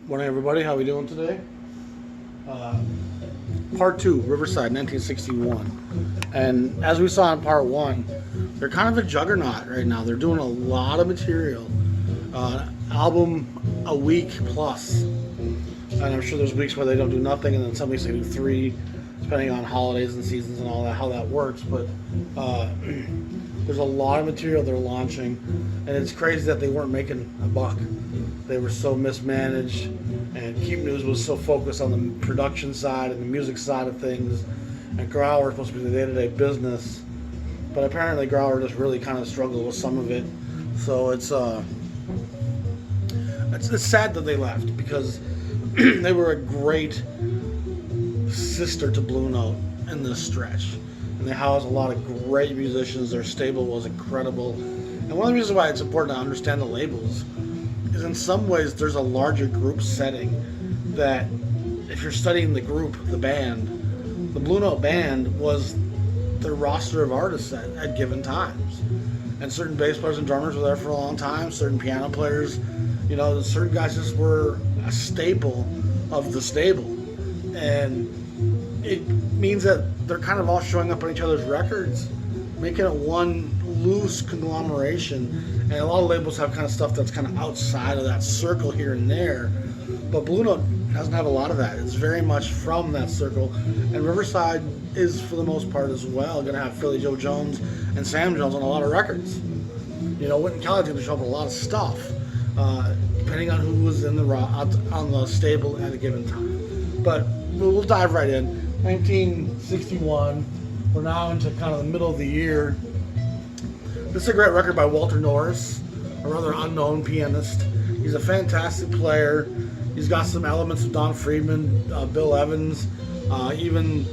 Morning, everybody. How we doing today? Part 2, Riverside, 1961. And as we saw in Part 1, they're kind of a juggernaut right now. They're doing a lot of material. Album a week plus. And I'm sure there's weeks where they don't do nothing, and then some weeks they do 3, depending on holidays and seasons and all that, how that works. But there's a lot of material they're launching, and it's crazy that they weren't making a buck. They were so mismanaged, and Keep News was so focused on the production side and the music side of things, and Growler was supposed to be the day-to-day business, but apparently Growler just really kind of struggled with some of it. So it's sad that they left, because they were a great sister to Blue Note in this stretch, and they housed a lot of great musicians. Their stable was incredible, and one of the reasons why it's important to understand the labels is in some ways there's a larger group setting that if you're studying the group, the band, the Blue Note band was the roster of artists at given times. And certain bass players and drummers were there for a long time, certain piano players, certain guys just were a staple of the stable. And it means that they're kind of all showing up on each other's records, making it one loose conglomeration. And a lot of labels have kind of stuff that's kind of outside of that circle here and there. But Blue Note doesn't have a lot of that. It's very much from that circle. And Riverside is, for the most part as well, going to have Philly Joe Jones and Sam Jones on a lot of records. Wynton Kelly's going to show up with a lot of stuff, depending on who was in on the stable at a given time. But we'll dive right in. 1961. We're now into kind of the middle of the year. This is a great record by Walter Norris, a rather unknown pianist. He's a fantastic player. He's got some elements of Don Friedman, Bill Evans, even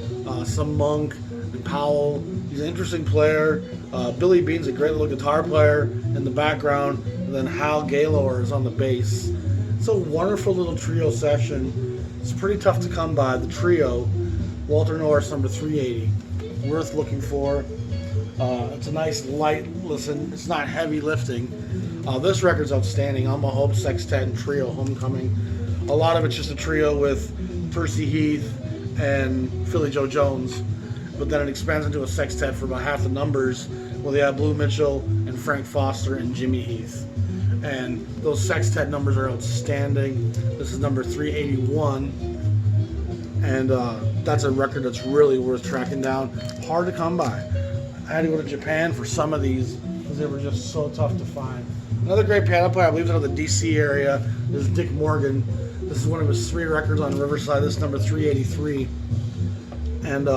some Monk and Powell. He's an interesting player. Billy Bean's a great little guitar player in the background, and then Hal Gaylor is on the bass. It's a wonderful little trio session. It's pretty tough to come by. The trio, Walter Norris, number 380, worth looking for. It's a nice light listen. It's not heavy lifting. This record's outstanding. Elmo Hope Sextet and Trio Homecoming. A lot of it's just a trio with Percy Heath and Philly Joe Jones, but then it expands into a sextet for about half the numbers, where they have Blue Mitchell and Frank Foster and Jimmy Heath. And those sextet numbers are outstanding. This is number 381, and that's a record that's really worth tracking down. Hard to come by. I had to go to Japan for some of these because they were just so tough to find. Another great piano player, I believe, out of the DC area is Dick Morgan. This is one of his 3 records on Riverside. This is number 383. And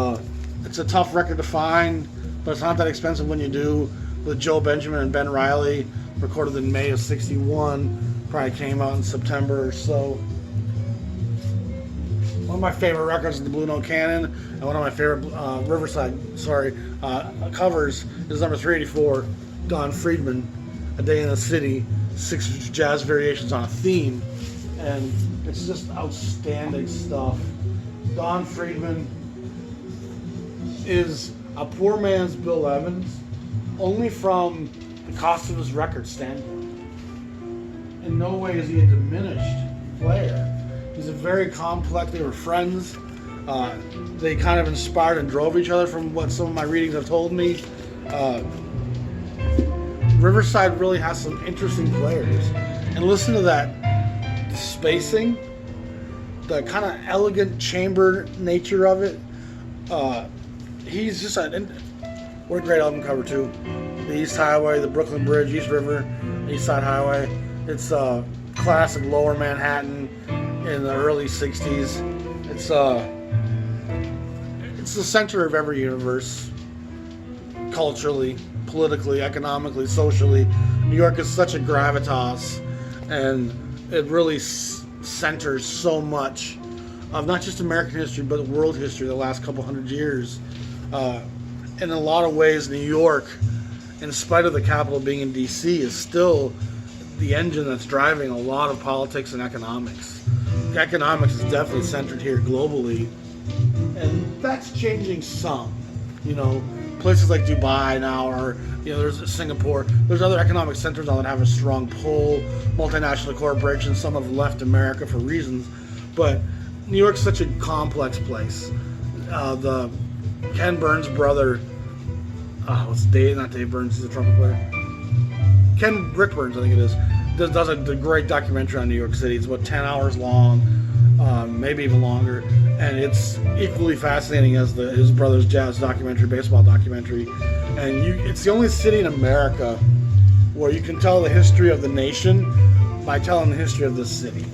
it's a tough record to find, but it's not that expensive when you do. With Joe Benjamin and Ben Riley, recorded in May of '61. Probably came out in September or so. One of my favorite records is the Blue Note Canon, and one of my favorite Riverside covers is number 384, Don Friedman, A Day in the City, 6 jazz variations on a theme, and it's just outstanding stuff. Don Friedman is a poor man's Bill Evans, only from the cost of his record standpoint. In no way is he a diminished player. He's a very complex. They were friends. They kind of inspired and drove each other, from what some of my readings have told me. Riverside really has some interesting players. And listen to that, the spacing, the kind of elegant chamber nature of it. He's just what a great album cover too. The East Highway, the Brooklyn Bridge, East River, East Side Highway. It's classic Lower Manhattan in the early 60s. It's the center of every universe, culturally, politically, economically, socially. New York is such a gravitas, and it really centers so much of not just American history, but world history the last couple hundred years. In a lot of ways, New York, in spite of the capital being in DC, is still the engine that's driving a lot of politics and economics. Economics is definitely centered here globally, and that's changing some. places like Dubai now, or there's Singapore. There's other economic centers now that have a strong pull. Multinational corporations, some have left America for reasons, but New York's such a complex place. The Ken Burns' brother, it's Dave, not Dave Burns, he's a trumpet player. Rick Burns, I think it is, does a great documentary on New York City. It's about 10 hours long, maybe even longer, and it's equally fascinating as his brother's jazz documentary, baseball documentary. And it's the only city in America where you can tell the history of the nation by telling the history of this city.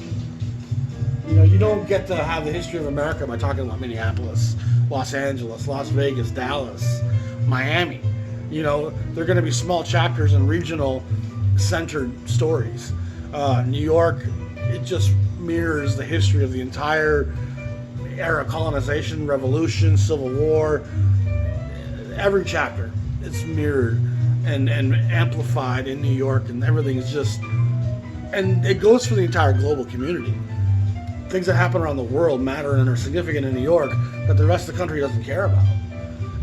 You don't get to have the history of America by talking about Minneapolis, Los Angeles, Las Vegas, Dallas, Miami. They're going to be small chapters and regional centered stories. New York, it just mirrors the history of the entire era: colonization, revolution, Civil War. Every chapter, it's mirrored and amplified in New York, and everything is just, and it goes for the entire global community. Things that happen around the world matter and are significant in New York that the rest of the country doesn't care about.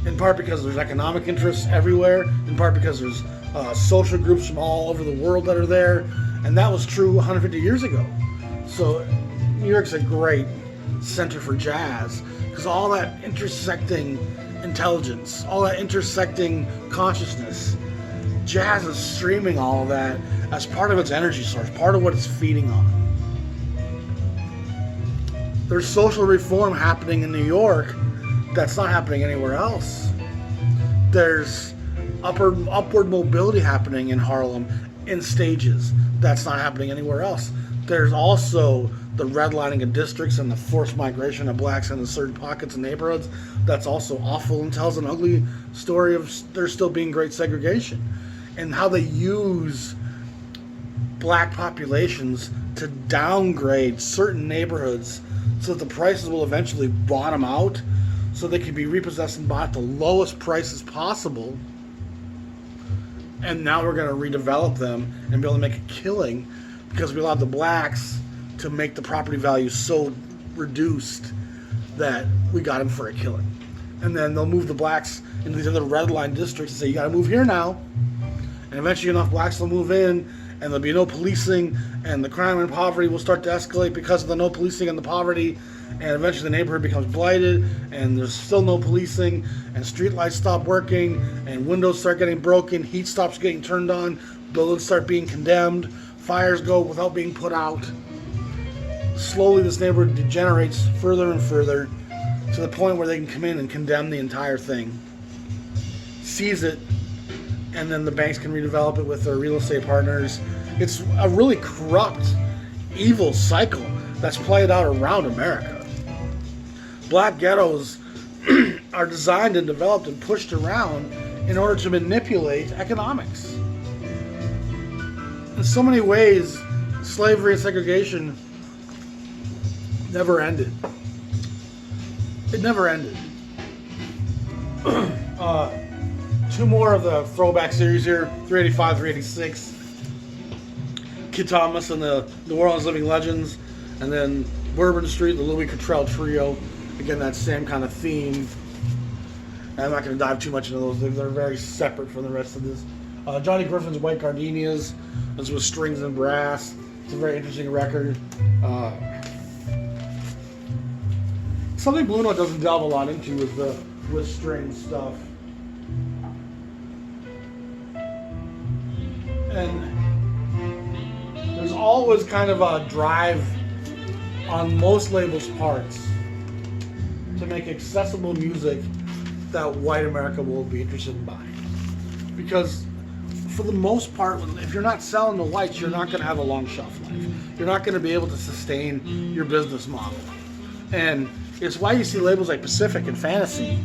In part because there's economic interests everywhere, in part because there's social groups from all over the world that are there, and that was true 150 years ago. So New York's a great center for jazz, because all that intersecting intelligence, all that intersecting consciousness, jazz is streaming all of that as part of its energy source, part of what it's feeding on. There's social reform happening in New York that's not happening anywhere else. There's upward mobility happening in Harlem in stages that's not happening anywhere else. There's also the redlining of districts and the forced migration of blacks into certain pockets and neighborhoods that's also awful and tells an ugly story of there still being great segregation, and how they use black populations to downgrade certain neighborhoods so that the prices will eventually bottom out, so they can be repossessed and bought at the lowest prices possible. And now we're going to redevelop them and be able to make a killing because we allowed the blacks to make the property value so reduced that we got them for a killing. And then they'll move the blacks into these other red line districts and say, you got to move here now. And eventually enough blacks will move in, and there'll be no policing, and the crime and poverty will start to escalate because of the no policing and the poverty, and eventually the neighborhood becomes blighted, and there's still no policing, and streetlights stop working, and windows start getting broken, heat stops getting turned on, buildings start being condemned, fires go without being put out. Slowly this neighborhood degenerates further and further to the point where they can come in and condemn the entire thing, seize it, and then the banks can redevelop it with their real estate partners. It's a really corrupt, evil cycle that's played out around America. Black ghettos are designed and developed and pushed around in order to manipulate economics. In so many ways, slavery and segregation never ended. It never ended. Two more of the throwback series here, 385, 386. Kid Thomas and the New Orleans Living Legends, and then Bourbon Street, the Louis Cottrell Trio. Again, that same kind of theme. I'm not going to dive too much into those. They're very separate from the rest of this. Johnny Griffin's White Gardenias. This was strings and brass. It's a very interesting record. Something Blue Note doesn't delve a lot into is the with string stuff. And there's always kind of a drive on most labels' parts to make accessible music that white America will be interested in buying. Because for the most part, if you're not selling to whites, you're not going to have a long shelf life. You're not going to be able to sustain your business model. And it's why you see labels like Pacific and Fantasy,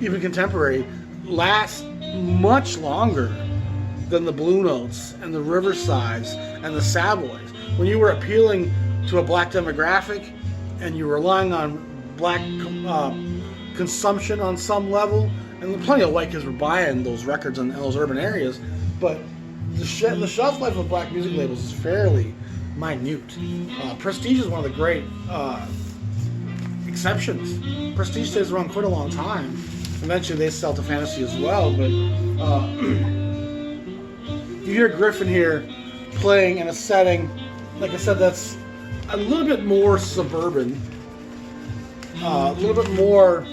even contemporary, last much longer than the Blue Notes and the Riversides and the Savoys. When you were appealing to a black demographic and you were relying on black consumption on some level, and plenty of white kids were buying those records in those urban areas, but the shelf life of black music labels is fairly minute. Prestige is one of the great exceptions. Prestige stays around quite a long time, Eventually they sell to Fantasy as well, but you hear Griffin here playing in a setting, like I said, that's a little bit more suburban, a little bit more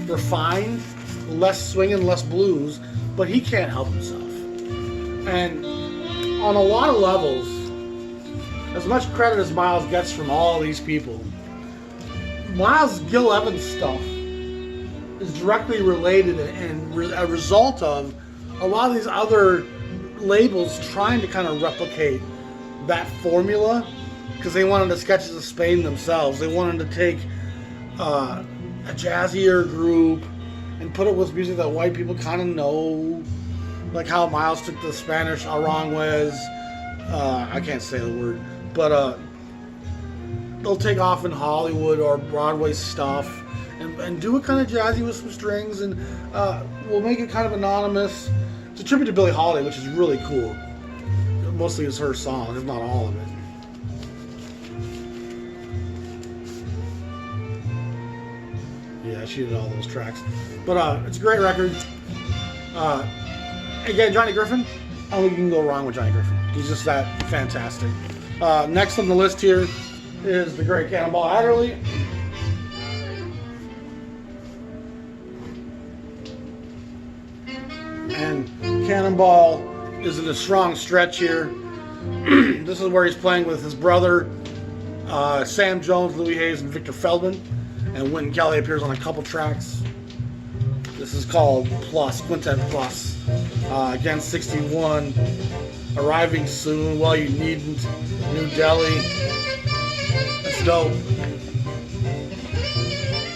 refined, less swinging, less blues, but he can't help himself. And on a lot of levels, as much credit as Miles gets from all these people, Miles' Gil Evans stuff is directly related and a result of a lot of these other labels trying to kind of replicate that formula, because they wanted to sketches of Spain themselves. They wanted to take a jazzier group and put it with music that white people kind of know, like how Miles took the Spanish Aranjuez, I can't say the word, but they'll take off in Hollywood or Broadway stuff and do it kind of jazzy with some strings, and we'll make it kind of anonymous. It's a tribute to Billie Holiday, which is really cool. Mostly it's her song, if not all of it. Yeah, she did all those tracks. But it's a great record. Again, Johnny Griffin, I don't think you can go wrong with Johnny Griffin. He's just that fantastic. Next on the list here is the Great Cannonball Adderley. And Cannonball is in a strong stretch here. This is where he's playing with his brother, Sam Jones, Louis Hayes, and Victor Feldman. And Wynton Kelly appears on a couple tracks. This is called Plus, Quintet Plus. Again, 61. Arriving soon. Well, you needn't. New Delhi. That's dope.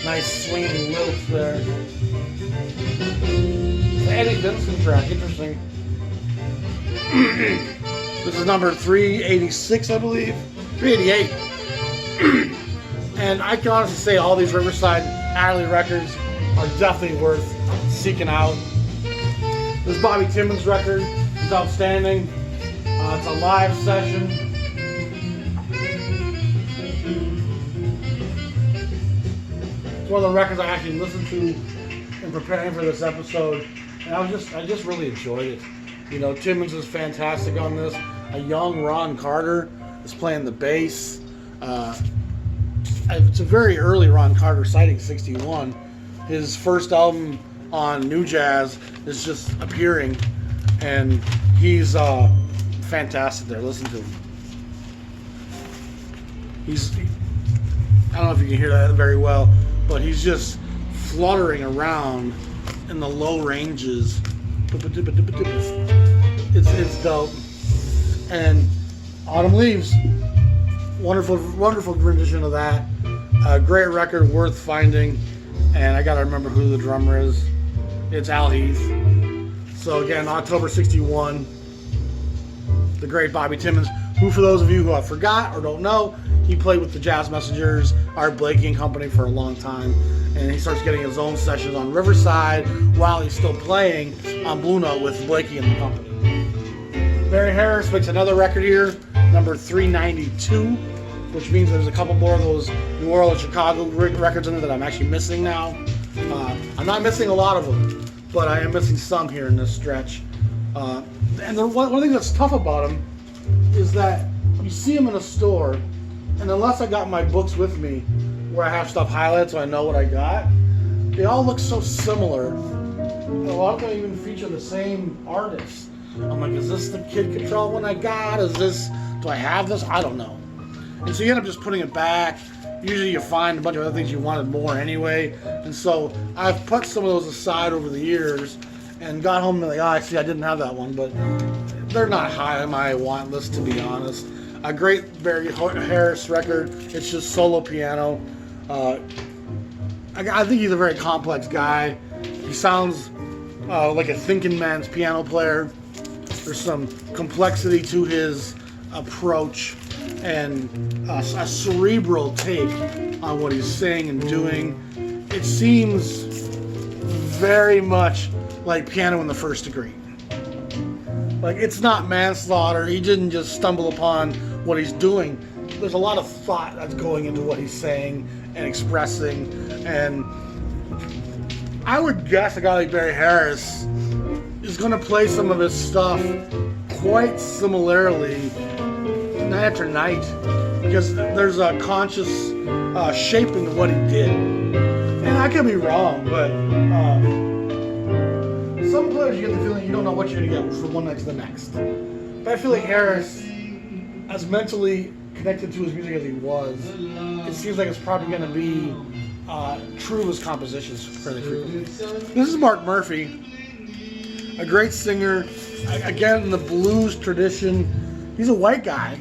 Nice swinging lilts there. It's an Eddie Vincent track. Interesting. This is number 386, I believe. 388. And I can honestly say all these Riverside Adderley records are definitely worth seeking out. This Bobby Timmons record is outstanding. It's a live session. It's one of the records I actually listened to in preparing for this episode, and I just really enjoyed it. You know, Timmons is fantastic on this. A young Ron Carter is playing the bass. It's a very early Ron Carter sighting, 61. His first album on New Jazz is just appearing, and he's fantastic there. Listen to him. I don't know if you can hear that very well, but he's just fluttering around in the low ranges. It's dope. And Autumn Leaves, wonderful rendition of that. A great record, worth finding. And I gotta remember who the drummer is. It's Al Heath. So again, October 61, the great Bobby Timmons, who, for those of you who have forgot or don't know, he played with the Jazz Messengers, Art Blakey and Company, for a long time. And he starts getting his own sessions on Riverside while he's still playing on Blue Note with Blakey and the Company. Barry Harris makes another record here, number 392, which means there's a couple more of those New Orleans, Chicago records in there that I'm actually missing now. I'm not missing a lot of them, but I am missing some here in this stretch. And one thing that's tough about them is that you see them in a store, and unless I got my books with me where I have stuff highlighted so I know what I got, they all look so similar. And a lot of them even feature the same artist. I'm like, is this the Kid Cottrell one I got? Do I have this? I don't know. And so you end up just putting it back. Usually you find a bunch of other things you wanted more anyway. And so I've put some of those aside over the years and got home and like, I didn't have that one, but they're not high on my want list, to be honest. A great Barry Harris record. It's just solo piano. I think he's a very complex guy. He sounds like a thinking man's piano player. There's some complexity to his approach and a cerebral take on what he's saying and doing. It seems very much like Piano in the First Degree. Like, it's not manslaughter. He didn't just stumble upon what he's doing. There's a lot of thought that's going into what he's saying and expressing, and I would guess a guy like Barry Harris is going to play some of his stuff quite similarly night after night, because there's a conscious shaping of what he did. And I could be wrong, but some players you get the feeling you don't know what you're going to get from one night to the next. But I feel like Harris, as mentally connected to his music as he was, it seems like it's probably going to be true to his compositions fairly frequently. This is Mark Murphy, a great singer, again in the blues tradition. He's a white guy,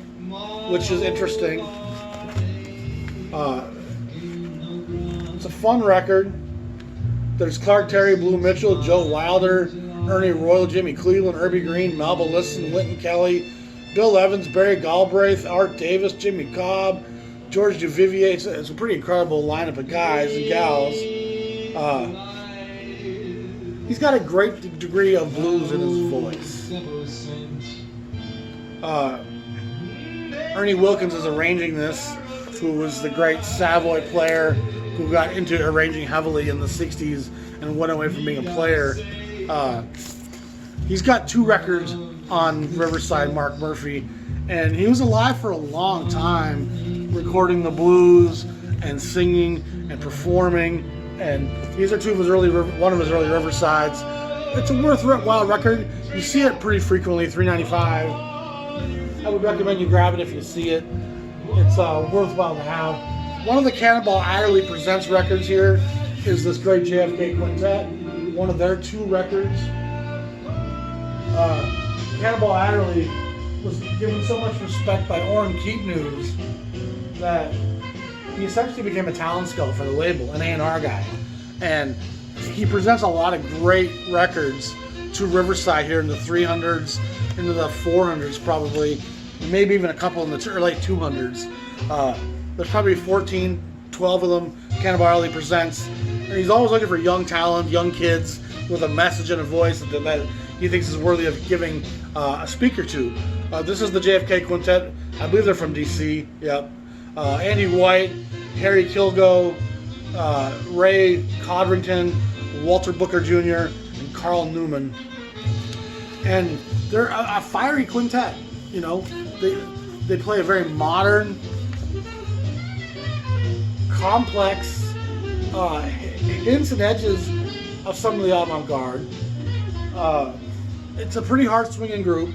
which is interesting. It's a fun record. There's Clark Terry, Blue Mitchell, Joe Wilder, Ernie Royal, Jimmy Cleveland, Herbie Green, Melba Liston, Wynton Kelly, Bill Evans, Barry Galbraith, Art Davis, Jimmy Cobb, George Duvivier. It's a pretty incredible lineup of guys and gals. He's got a great degree of blues in his voice. Ernie Wilkins is arranging this, who was the great Savoy player who got into arranging heavily in the 60s and went away from being a player. He's got 2 records on Riverside, Mark Murphy, and he was alive for a long time, recording the blues and singing and performing. And these are one of his early Riversides. It's a worthwhile record. You see it pretty frequently, $3.95. I would recommend you grab it if you see it. It's worthwhile to have. One of the Cannonball Adderley Presents records here is this great JFK Quintet, one of their 2 records. Cannonball Adderley was given so much respect by Orrin Keepnews that he essentially became a talent scout for the label, an A&R guy. And he presents a lot of great records to Riverside here in the 300s, into the 400s probably, maybe even a couple in the late 200s. There's probably 12 of them Cannonball Adderley presents. And he's always looking for young talent, young kids with a message and a voice that he thinks is worthy of giving a speaker to. This is the JFK Quintet. I believe they're from DC. Yep. Andy White, Harry Kilgo, Ray Codrington, Walter Booker Jr., and Carl Newman. And they're a fiery quintet. You know, they play a very modern, complex, hints and edges of some of the avant-garde. It's a pretty hard swinging group.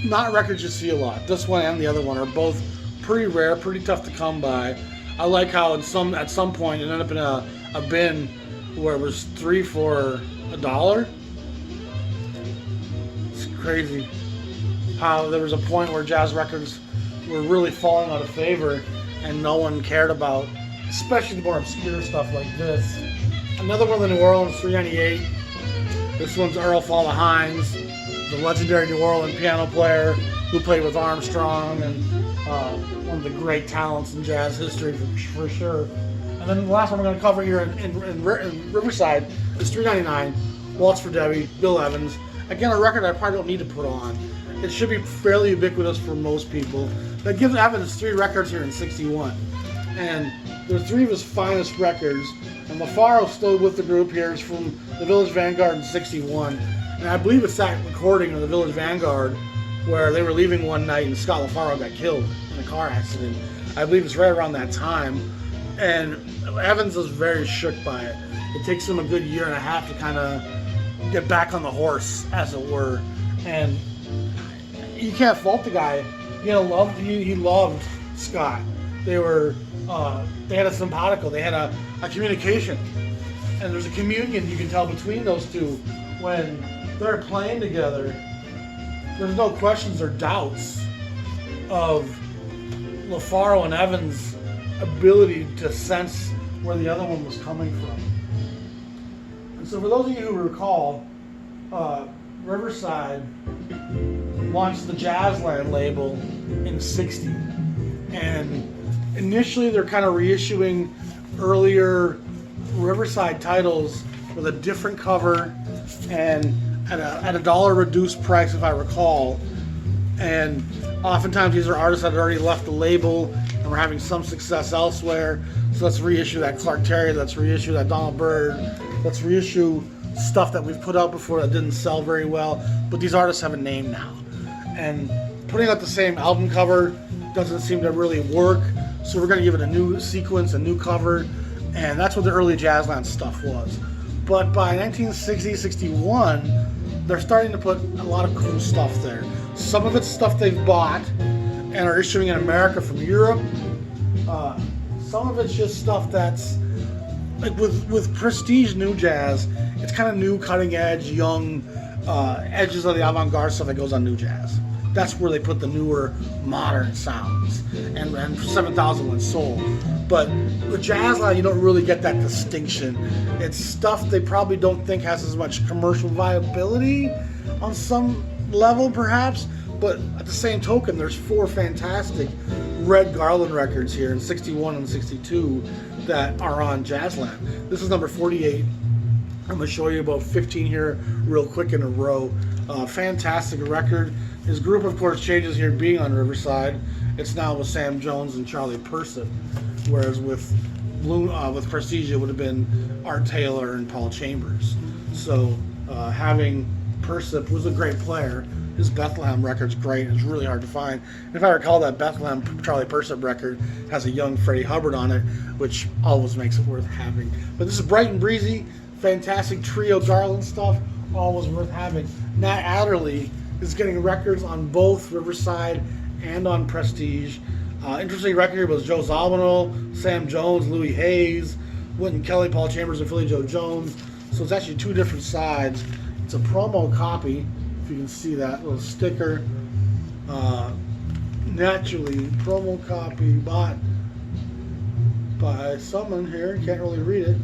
Not records you see a lot. This one and the other one are both pretty rare, pretty tough to come by. I like how at some point it ended up in a bin where it was 3 for $1. It's crazy how there was a point where jazz records were really falling out of favor and no one cared about, especially the more obscure stuff like this. Another one in the New Orleans, $3.98. This one's Earl Fall of Hines, the legendary New Orleans piano player who played with Armstrong and one of the great talents in jazz history for sure. And then the last one we're going to cover here in Riverside is $3.99, Waltz for Debby, Bill Evans. Again, a record I probably don't need to put on. It should be fairly ubiquitous for most people. That gives Evans 3 records here in '61. And they're 3 of his finest records. And LaFaro's still with the group here. Is from the Village Vanguard in '61. And I believe it's that recording of the Village Vanguard where they were leaving one night and Scott LaFaro got killed in a car accident. I believe it's right around that time. And Evans is very shook by it. It takes him a good year and a half to kind of get back on the horse, as it were. And you can't fault the guy. He loved Scott. They had a simpatico. They had a communication. And there's a communion you can tell between those two when they're playing together. There's no questions or doubts of LaFaro and Evans' ability to sense where the other one was coming from. And so for those of you who recall, Riverside launched the JAZZLAND label in '60. And initially they're kind of reissuing earlier Riverside titles with a different cover and at a $1 reduced price, if I recall. And oftentimes these are artists that had already left the label and we're having some success elsewhere. So let's reissue that Clark Terry, let's reissue that Donald Byrd, let's reissue stuff that we've put out before that didn't sell very well, but these artists have a name now. And putting out the same album cover doesn't seem to really work, so we're going to give it a new sequence, a new cover, and that's what the early Jazzland stuff was. But by 1960, 61, they're starting to put a lot of cool stuff there. Some of it's stuff they've bought and are issuing in America from Europe. Some of it's just stuff that's like with prestige new jazz. It's kind of new, cutting edge, young edges of the avant-garde stuff that goes on new jazz. That's where they put the newer, modern sounds. And 7000 went soul. But with Jazzland, you don't really get that distinction. It's stuff they probably don't think has as much commercial viability on some level, perhaps. But at the same token, there's 4 fantastic Red Garland records here in 61 and 62 that are on Jazzland. This is number 48. I'm going to show you about 15 here real quick in a row. Fantastic record. His group, of course, changes here being on Riverside. It's now with Sam Jones and Charlie Persip, whereas with Prestige it would have been Art Taylor and Paul Chambers. So having Persip, who's a great player, his Bethlehem record's great. It's really hard to find. And if I recall, that Bethlehem Charlie Persip record has a young Freddie Hubbard on it, which always makes it worth having. But this is bright and breezy, fantastic trio Garland stuff, always worth having. Nat Adderley is getting records on both Riverside and on Prestige. Interesting record here was Joe Zawinul, Sam Jones, Louis Hayes, Wynton Kelly, Paul Chambers, and Philly Joe Jones. So it's actually 2 different sides. It's a promo copy, if you can see that little sticker. Naturally, promo copy bought by someone here, can't really read it.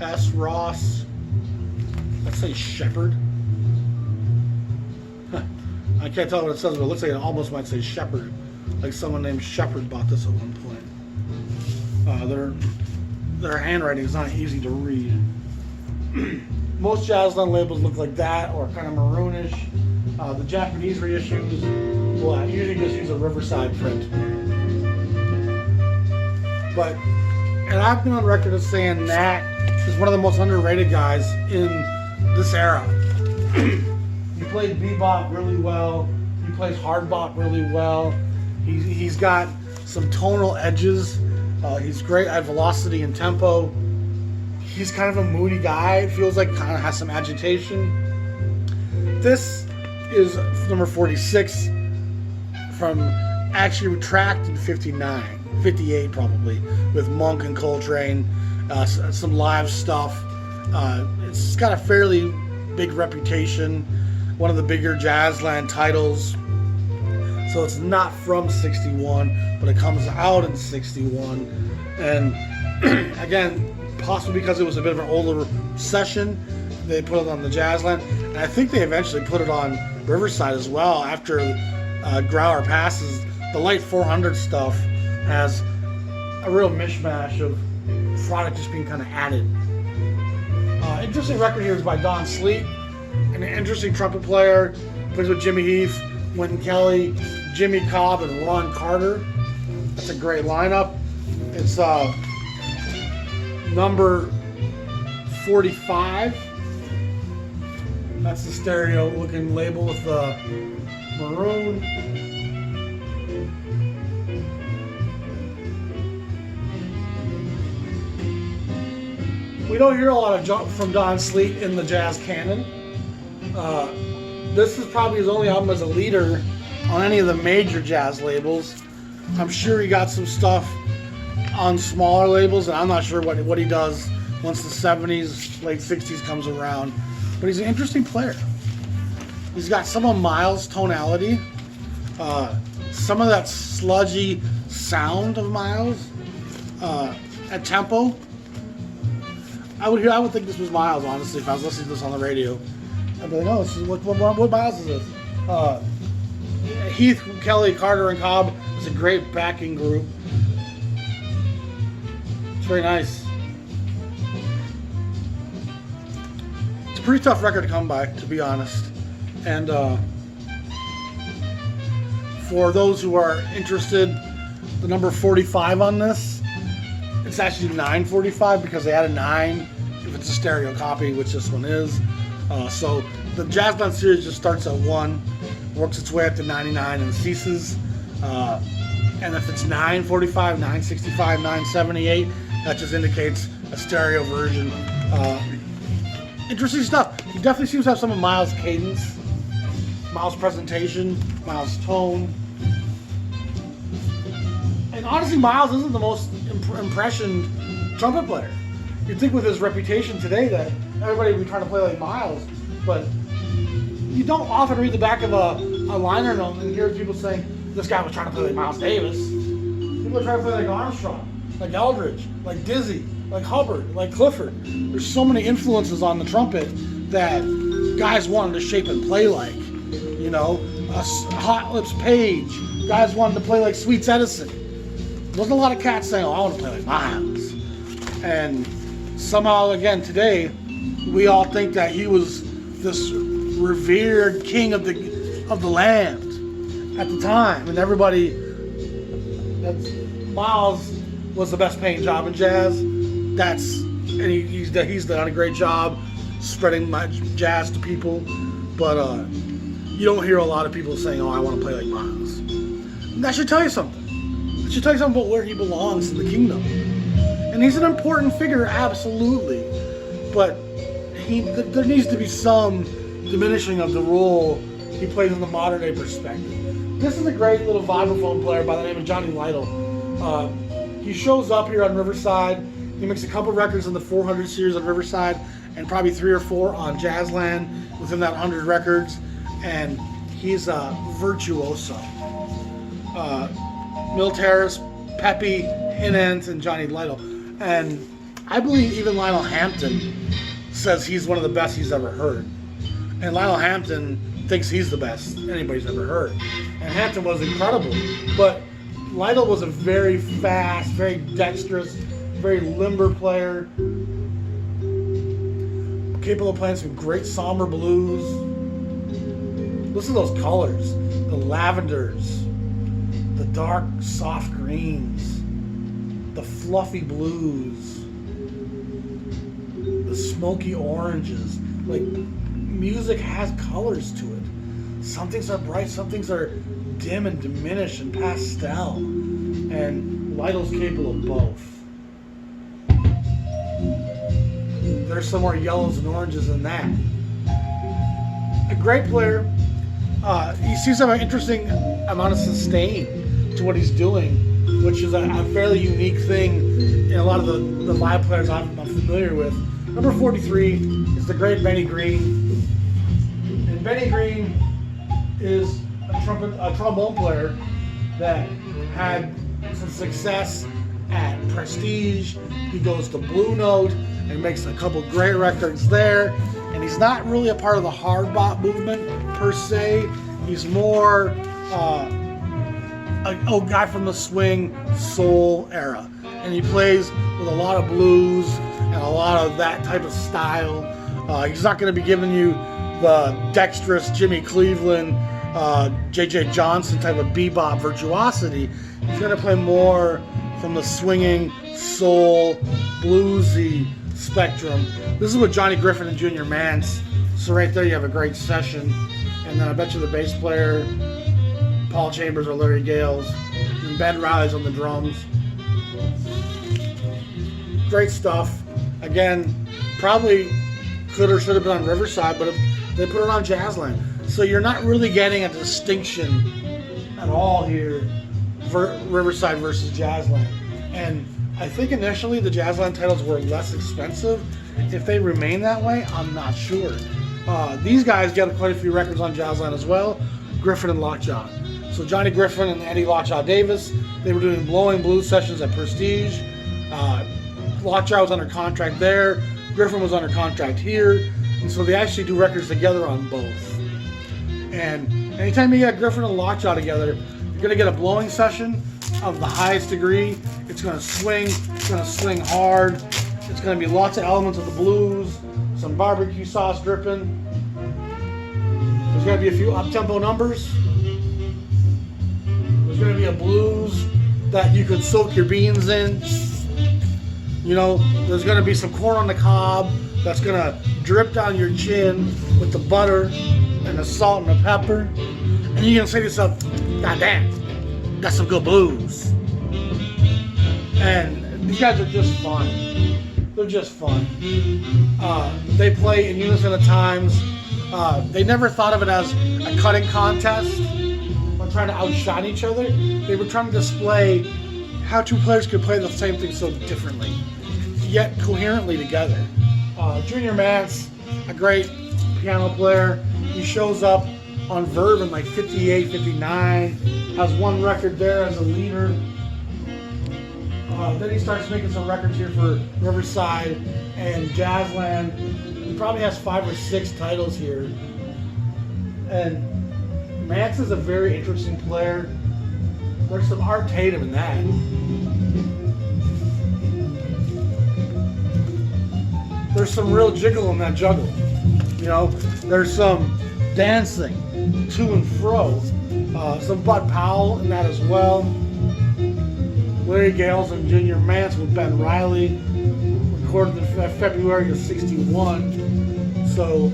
S. Ross, let's say Shepherd. I can't tell what it says, but it looks like it almost might say Shepherd. Like someone named Shepherd bought this at one point. Their handwriting is not easy to read. Most Jazzland labels look like that, or kind of maroonish. The Japanese reissues will usually just use a Riverside print. But, and I've been on record as saying Nat is one of the most underrated guys in this era. He played bebop really well. He plays hard bop really well. He's got some tonal edges. He's great at velocity and tempo. He's kind of a moody guy. It feels like kind of has some agitation. This is number 46 from actually retracted 59, 58 probably, with Monk and Coltrane, some live stuff. It's got a fairly big reputation. One of the bigger Jazzland titles. So it's not from 61, but it comes out in 61. And again, possibly because it was a bit of an older session, they put it on the Jazzland. And I think they eventually put it on Riverside as well after Grauer passes. The late 400 stuff has a real mishmash of product just being kind of added. Interesting record here is by Don Sleet, an interesting trumpet player. Plays with Jimmy Heath, Wynton Kelly, Jimmy Cobb, and Ron Carter. That's a great lineup. It's number 45. That's the stereo looking label with the maroon. We don't hear a lot of from Don Sleet in the jazz canon. This is probably his only album as a leader on any of the major jazz labels. I'm sure he got some stuff on smaller labels, and I'm not sure what he does once the 70s, late 60s comes around. But he's an interesting player. He's got some of Miles' tonality, some of that sludgy sound of Miles at tempo. I would think this was Miles, honestly, if I was listening to this on the radio. I'd be like, oh, this is, what Miles is this? Heath, Kelly, Carter, and Cobb is a great backing group. It's very nice. It's a pretty tough record to come by, to be honest. And for those who are interested, the number 45 on this, it's actually 945 because they added 9 if it's a stereo copy, which this one is. So the JAZZLAND series just starts at 1, works its way up to 99 and ceases. And if it's 945, 965, 978, that just indicates a stereo version. Interesting stuff. He definitely seems to have some of Miles' cadence, Miles' presentation, Miles' tone. And honestly, Miles isn't the most impressioned trumpet player. You'd think with his reputation today that everybody would be trying to play like Miles, but you don't often read the back of a liner note and hear people saying, this guy was trying to play like Miles Davis. People are trying to play like Armstrong, like Eldridge, like Dizzy, like Hubbard, like Clifford. There's so many influences on the trumpet that guys wanted to shape and play like. You know, Hot Lips Page, guys wanted to play like Sweets Edison. There wasn't a lot of cats saying, oh, I want to play like Miles. And somehow, again, today, we all think that he was this revered king of the land at the time, and everybody, Miles was the best paying job in jazz. He's done a great job spreading my jazz to people, but you don't hear a lot of people saying, oh, I want to play like Miles. And that should tell you something. It should tell you something about where he belongs in the kingdom. And he's an important figure, absolutely, but there needs to be some diminishing of the role he plays in the modern day perspective. This is a great little vibraphone player by the name of Johnny Lytle. He shows up here on Riverside. He makes a couple records in the 400 series on Riverside and probably 3 or 4 on JAZZLAND within that 100 records. And he's a virtuoso. Milt Harris, Peppy, Hinens, and Johnny Lytle. And I believe even Lionel Hampton says he's one of the best he's ever heard. And Lionel Hampton thinks he's the best anybody's ever heard. And Hampton was incredible. But Lytle was a very fast, very dexterous, very limber player. Capable of playing some great somber blues. Listen to those colors. The lavenders. The dark, soft greens. The fluffy blues. The smoky oranges. Like, music has colors to it. Some things are bright, some things are dim and diminished and pastel. And Lytle's capable of both. There's some more yellows and oranges than that. A great player. He seems to have an interesting amount of sustain to what he's doing, which is a fairly unique thing in a lot of the live players I'm familiar with. Number 43 is the great Benny Green. And Benny Green is a trombone player that had some success at Prestige. He goes to Blue Note and makes a couple great records there. And he's not really a part of the hard bop movement per se. He's more a guy from the swing soul era. And he plays with a lot of blues and a lot of that type of style. He's not going to be giving you the dexterous Jimmy Cleveland, J.J. Johnson type of bebop virtuosity. He's going to play more from the swinging, soul, bluesy spectrum. This is with Johnny Griffin and Junior Mance. So right there you have a great session. And then I bet you the bass player, Paul Chambers or Larry Gales, and Ben Riley's on the drums. Great stuff. Again, probably could or should have been on Riverside, but they put it on JAZZLAND. So you're not really getting a distinction at all here for Riverside versus JAZZLAND. And I think initially the JAZZLAND titles were less expensive. If they remain that way, I'm not sure. These guys got quite a few records on JAZZLAND as well. Griffin and Lockjaw. So Johnny Griffin and Eddie Lockjaw Davis, they were doing blowing blues sessions at Prestige. Lockjaw was under contract there. Griffin was under contract here. And so they actually do records together on both. And anytime you get Griffin and Lockjaw together, you're going to get a blowing session of the highest degree. It's going to swing. It's going to swing hard. It's going to be lots of elements of the blues. Some barbecue sauce dripping. There's going to be a few up-tempo numbers. There's going to be a blues that you could soak your beans in. You know, there's going to be some corn on the cob that's going to drip down your chin with the butter and the salt and the pepper. And you're going to say to yourself, God damn, that's some good blues. And these guys are just fun. They're just fun. They play in unison at times. They never thought of it as a cutting contest or trying to outshine each other. They were trying to display how two players could play the same thing so differently, yet coherently together. Junior Mance, a great piano player. He shows up on Verve in like 58, 59, has one record there as a leader. Then he starts making some records here for Riverside and Jazzland. He probably has 5 or 6 titles here. And Mance is a very interesting player. There's some Art Tatum in that. There's some real jiggle in that juggle. You know, there's some dancing to and fro. Some Bud Powell in that as well. Larry Gales and Junior Mance with Ben Riley, recorded in February of '61. So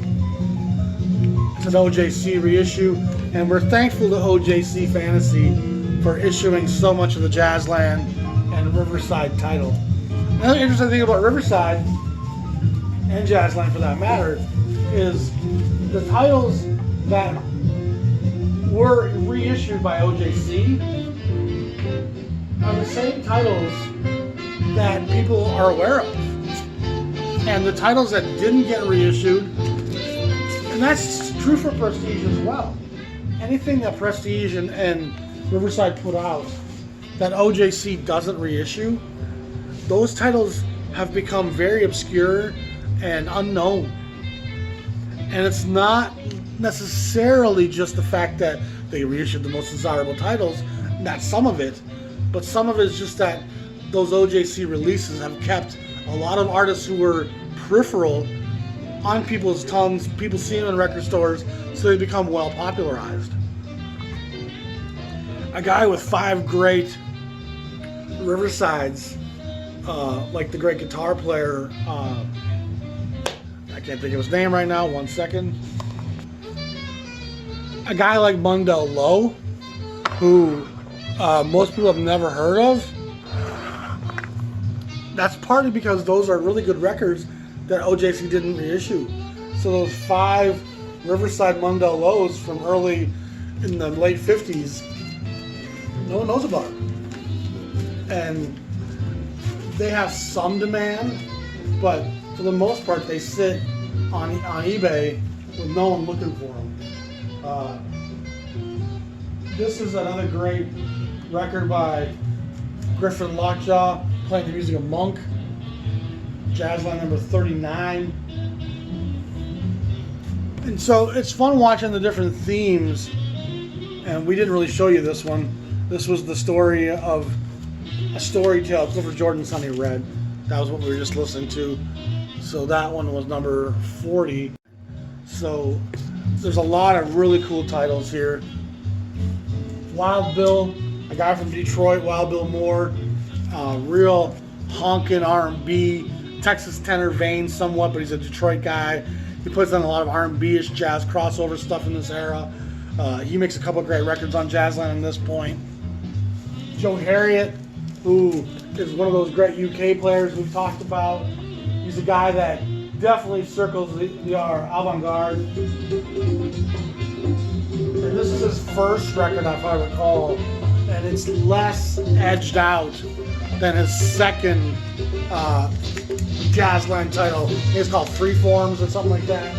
it's an OJC reissue, and we're thankful to OJC Fantasy for issuing so much of the Jazzland and Riverside title. Another interesting thing about Riverside and Jazzland, for that matter, is the titles that were reissued by OJC are the same titles that people are aware of. And the titles that didn't get reissued, and that's true for Prestige as well. Anything that Prestige and Riverside put out that OJC doesn't reissue, those titles have become very obscure and unknown. And it's not necessarily just the fact that they reissued the most desirable titles, not some of it, but some of it is just that those OJC releases have kept a lot of artists who were peripheral on people's tongues, people see them in record stores, so they become well popularized. A guy with 5 great Riversides, like the great guitar player, I can't think of his name right now, 1 second. A guy like Mundell Lowe, who most people have never heard of. That's partly because those are really good records that OJC didn't reissue. So those 5 Riverside Mundell Lows from early in the late 50s, no one knows about them. And they have some demand, but for the most part they sit on eBay with no one looking for them. This is another great record by Griffin and Lockjaw, playing the music of Monk. Jazzland number 39. And so it's fun watching the different themes. And we didn't really show you this one. This was the story of a story tale Clifford Jordan Sonny read. That was what we were just listening to. So that one was number 40. So there's a lot of really cool titles here. Wild Bill, a guy from Detroit, Wild Bill Moore, real honkin' R&B, Texas tenor vein somewhat, but he's a Detroit guy. He puts on a lot of R&B-ish jazz crossover stuff in this era. He makes a couple of great records on Jazzland at this point. Joe Harriet, who is one of those great UK players we've talked about. He's a guy that definitely circles the avant-garde. And this is his first record, if I recall, and it's less edged out than his second Jazzland title. It's called Freeforms or something like that.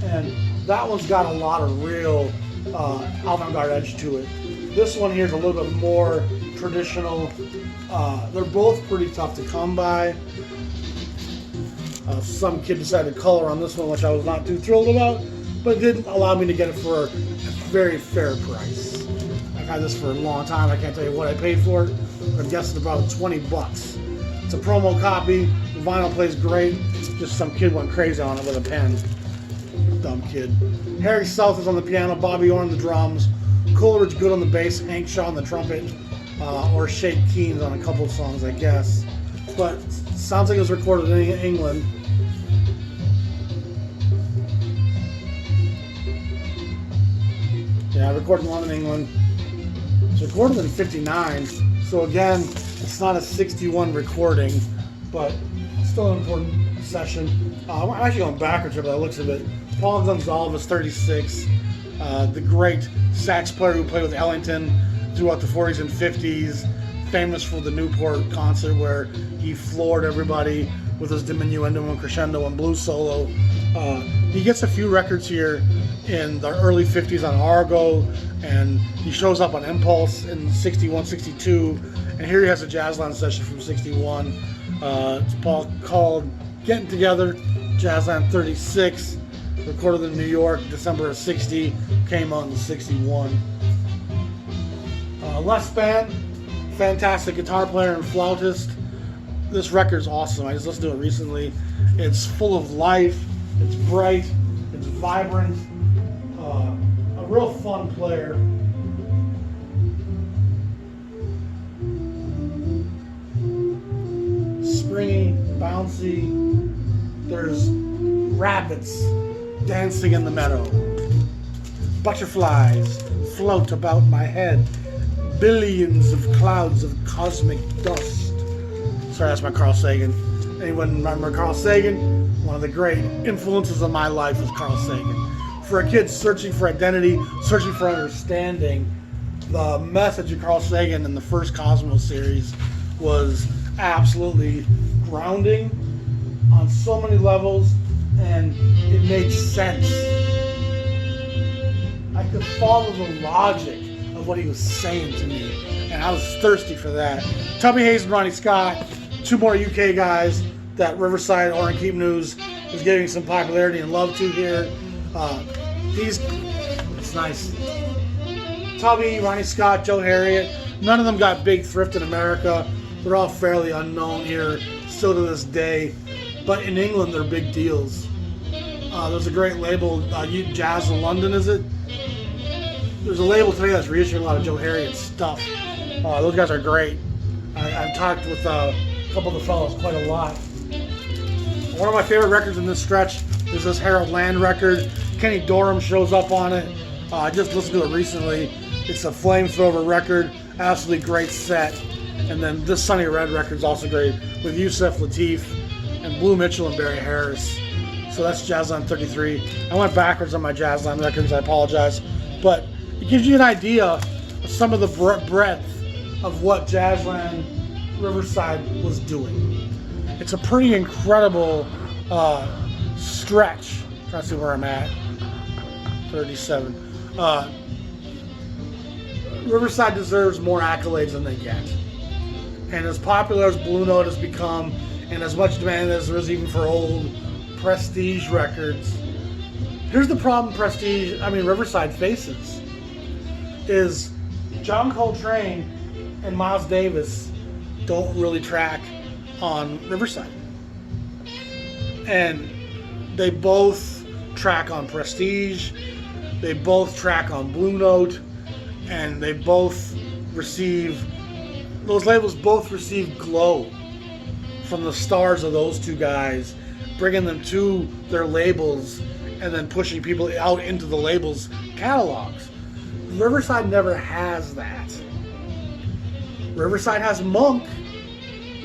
And that one's got a lot of real avant-garde edge to it. This one here is a little bit more traditional. They're both pretty tough to come by. Some kid decided to color on this one, which I was not too thrilled about, but it did allow me to get it for a very fair price. I've had this for a long time. I can't tell you what I paid for it, but I'm guessing about 20 bucks. It's a promo copy. The vinyl plays great. Just some kid went crazy on it with a pen. Dumb kid. Harry South is on the piano, Bobby Orr on the drums, Coleridge Good on the bass, Hank Shaw on the trumpet, or Shake Keans on a couple of songs, I guess. But sounds like it was recorded in England. Yeah, recorded in London, England. It's recorded in '59, so again, it's not a '61 recording, but still an important session. I'm actually going backwards here by the looks of it. Paul Gonsalves, 36, the great sax player who played with Ellington throughout the 40s and 50s, famous for the Newport concert where he floored everybody with his diminuendo and crescendo and blues solo. He gets a few records here in the early 50s on Argo, and he shows up on Impulse in 61, 62, and here he has a Jazzland session from 61. It's called Getting Together, Jazzland 36, recorded in New York, December of 60, came out in 61. Les Band, fantastic guitar player and flautist. This record's awesome. I just listened to it recently. It's full of life, it's bright, it's vibrant, a real fun player. Springy, bouncy. There's rabbits dancing in the meadow. Butterflies float about my head. Billions of clouds of cosmic dust. Sorry, that's my Carl Sagan. Anyone remember Carl Sagan? One of the great influences of my life was Carl Sagan. For a kid searching for identity, searching for understanding, the message of Carl Sagan in the first Cosmos series was absolutely grounding on so many levels, and it made sense. I could follow the logic of what he was saying to me, and I was thirsty for that. Tubby Hayes and Ronnie Scott, two more UK guys that Riverside or Keep News is giving some popularity and love to here. It's nice. Tubby, Ronnie Scott, Joe Harriet, none of them got big thrift in America. They're all fairly unknown here, still to this day. But in England, they're big deals. There's a great label, JAZZLAND, is it? There's a label today that's reissuing a lot of Joe Harriet stuff. Those guys are great. I've talked with a couple of the fellows quite a lot. One of my favorite records in this stretch is this Harold Land record. Kenny Dorham shows up on it. I just listened to it recently. It's a flamethrower record, absolutely great set. And then this Sunny Red record's also great with Yusef Lateef and Blue Mitchell and Barry Harris. So that's Jazzland 33. I went backwards on my Jazzland records, I apologize. But it gives you an idea of some of the breadth of what Jazzland Riverside was doing. It's a pretty incredible stretch. I'm trying to see where I'm at. 37. Riverside deserves more accolades than they get. And as popular as Blue Note has become, and as much demand as there is even for old prestige records, here's the problem Riverside faces, is John Coltrane and Miles Davis don't really track on Riverside. And they both track on Prestige, they both track on Blue Note, and they both those labels both receive glow from the stars of those two guys, bringing them to their labels and then pushing people out into the labels' catalogs. Riverside never has that. Riverside has Monk,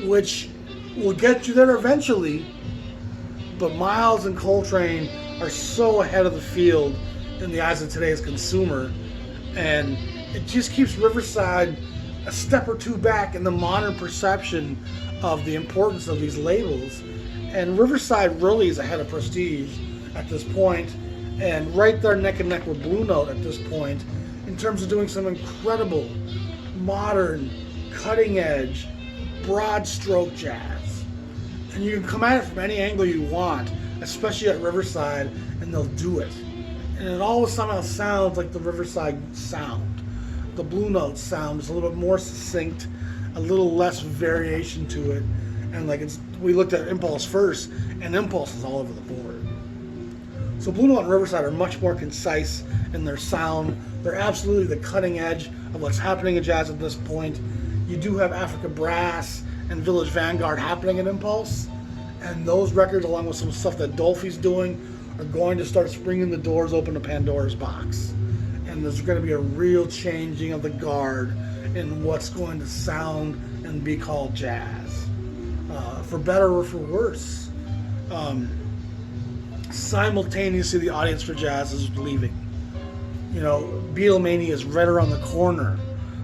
which will get you there eventually, but Miles and Coltrane are so ahead of the field in the eyes of today's consumer, and it just keeps Riverside a step or two back in the modern perception of the importance of these labels. And Riverside really is ahead of Prestige at this point, and right there neck and neck with Blue Note at this point in terms of doing some incredible, modern, cutting edge, broad stroke jazz. And you can come at it from any angle you want, especially at Riverside, and they'll do it. And it always somehow sounds like the Riverside sound. The Blue Note sound is a little bit more succinct, a little less variation to it. And we looked at Impulse first, and Impulse is all over the board. So Blue Note and Riverside are much more concise in their sound. They're absolutely the cutting edge of what's happening in jazz at this point. you do have Africa Brass and Village Vanguard happening at Impulse. And those records, along with some stuff that Dolphy's doing, are going to start springing the doors open to Pandora's box. And there's going to be a real changing of the guard in what's going to sound and be called jazz. For better or for worse. Simultaneously, the audience for jazz is leaving. You know, Beatlemania is right around the corner.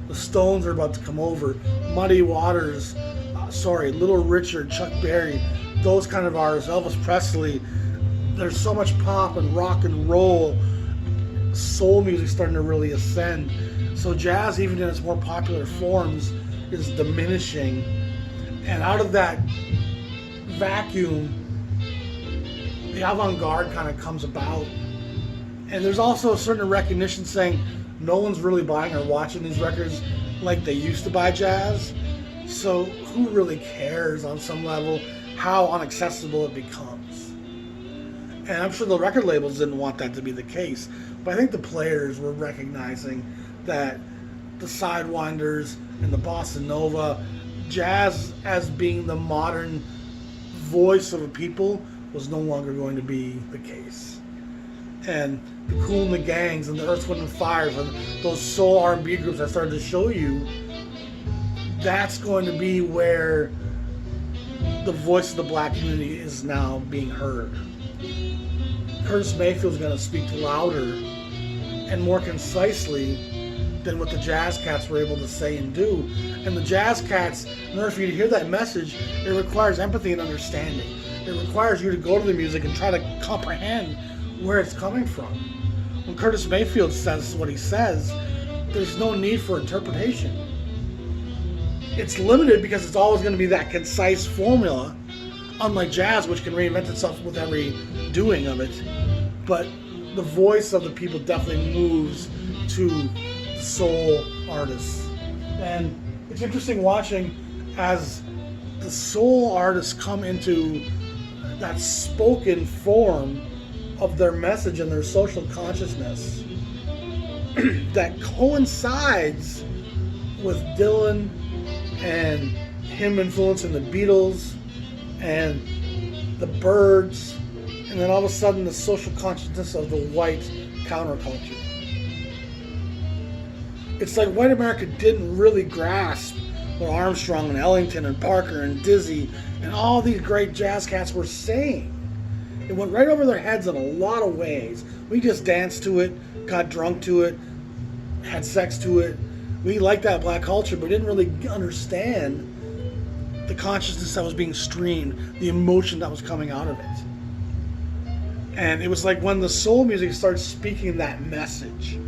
The Stones are about to come over. Muddy Waters, Little Richard, Chuck Berry, those kind of artists, Elvis Presley. There's so much pop and rock and roll, soul music starting to really ascend. So jazz, even in its more popular forms, is diminishing. And out of that vacuum, the avant-garde kind of comes about. And there's also a certain recognition saying no one's really buying or watching these records like they used to buy jazz. So who really cares on some level how inaccessible it becomes? And I'm sure the record labels didn't want that to be the case. But I think the players were recognizing that the Sidewinders and the Bossa Nova, jazz as being the modern voice of a people was no longer going to be the case. And the Kool and the Gangs and the Earth, Wind and Fires and those soul R&B groups I started to show you, that's going to be where the voice of the black community is now being heard. Curtis Mayfield's going to speak louder and more concisely than what the Jazz Cats were able to say and do. And the Jazz Cats, in order for you to hear that message, it requires empathy and understanding. It requires you to go to the music and try to comprehend where it's coming from. When Curtis Mayfield says what he says, there's no need for interpretation. It's limited because it's always going to be that concise formula, unlike jazz, which can reinvent itself with every doing of it. But the voice of the people definitely moves to the soul artists. And it's interesting watching as the soul artists come into that spoken form of their message and their social consciousness that coincides with Dylan and him influencing the Beatles and the Byrds, and then all of a sudden the social consciousness of the white counterculture. It's like white America didn't really grasp what Armstrong and Ellington and Parker and Dizzy and all these great jazz cats were saying. It went right over their heads in a lot of ways. We just danced to it, got drunk to it, had sex to it. We liked that black culture, but didn't really understand the consciousness that was being streamed, the emotion that was coming out of it. And it was like when the soul music starts speaking that message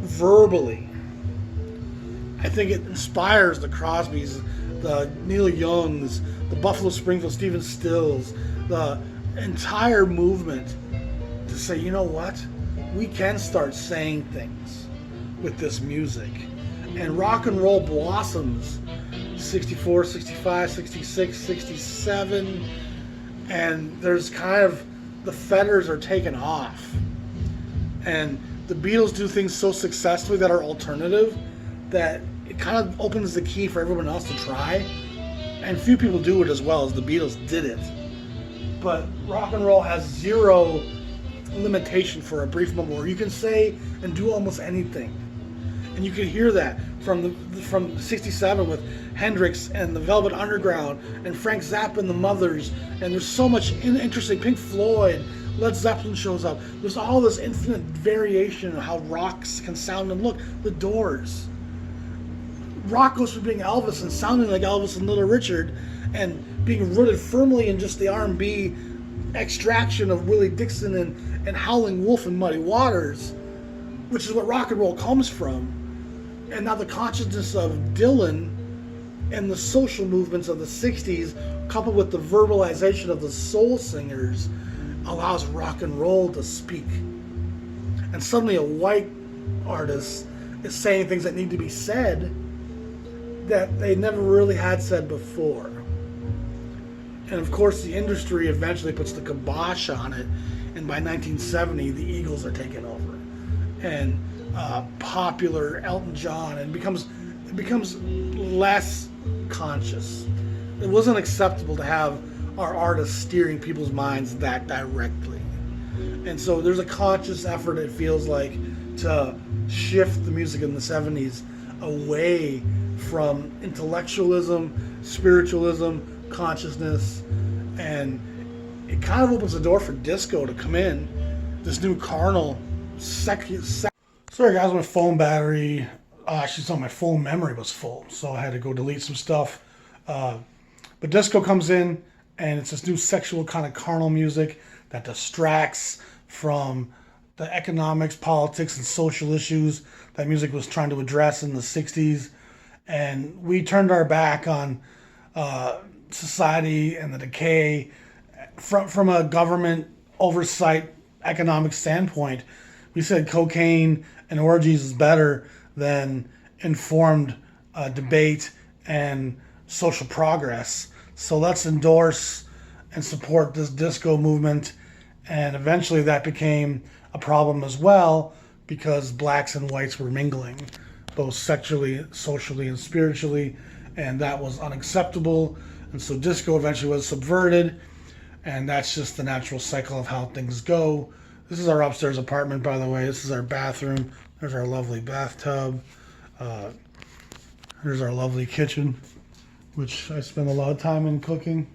verbally, I think it inspires the Crosbys, the Neil Youngs, the Buffalo Springfield, Stephen Stills, the entire movement to say, you know what? We can start saying things with this music. And rock and roll blossoms 64, 65, 66, 67, and there's kind of the feathers are taken off. And the Beatles do things so successfully that are alternative that it kind of opens the key for everyone else to try. And few people do it as well as the Beatles did it. But rock and roll has zero limitation for a brief moment where you can say and do almost anything. And you can hear that from 67 with Hendrix and the Velvet Underground and Frank Zappa and the Mothers. And there's so much interesting. Pink Floyd, Led Zeppelin shows up. There's all this infinite variation of how rocks can sound and look. The Doors. Rock goes from being Elvis and sounding like Elvis and Little Richard and being rooted firmly in just the R&B extraction of Willie Dixon and Howlin' Wolf and Muddy Waters, which is what rock and roll comes from. And now the consciousness of Dylan and the social movements of the 60s, coupled with the verbalization of the soul singers, allows rock and roll to speak. And suddenly a white artist is saying things that need to be said that they never really had said before. And of course the industry eventually puts the kibosh on it, and by 1970 the Eagles are taken over. And popular Elton John, and becomes it becomes less conscious. It wasn't acceptable to have our artists steering people's minds that directly. And so there's a conscious effort, it feels like, to shift the music in the 70s away from intellectualism, spiritualism, consciousness, and it kind of opens the door for disco to come in. This new carnal, sorry guys, my phone battery, actually my phone memory was full, so I had to go delete some stuff. But disco comes in, and it's this new sexual kind of carnal music that distracts from the economics, politics, and social issues that music was trying to address in the 60s. And we turned our back on society and the decay from a government oversight economic standpoint. We said cocaine and orgies is better than informed debate and social progress. So let's endorse and support this disco movement. And eventually that became a problem as well, because blacks and whites were mingling, both sexually, socially, and spiritually, and that was unacceptable. And so disco eventually was subverted, and that's just the natural cycle of how things go. This is our upstairs apartment, by the way. This is our bathroom. There's our lovely bathtub. Here's our lovely kitchen, which I spend a lot of time in cooking.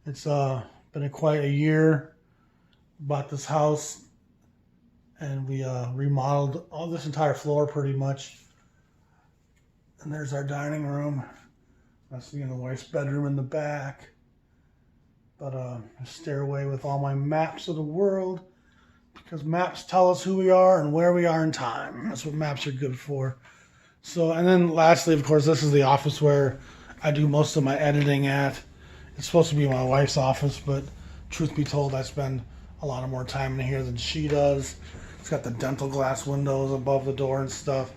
It's been quite a year. Bought this house, and we remodeled all this entire floor pretty much. And there's our dining room. That's me and the wife's bedroom in the back. But a stairway with all my maps of the world, because maps tell us who we are and where we are in time. That's what maps are good for. So, and then lastly, of course, this is the office where I do most of my editing at. It's supposed to be my wife's office, but truth be told, I spend a lot more time in here than she does. It's got the dental glass windows above the door and stuff.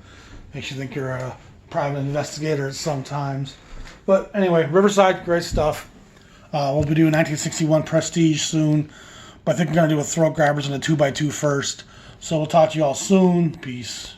Makes you think you're a private investigator sometimes. But anyway, Riverside, great stuff. We'll be doing 1961 Prestige soon, but I think we're going to do a Throat Grabbers and a 2x2 first. So we'll talk to you all soon. Peace.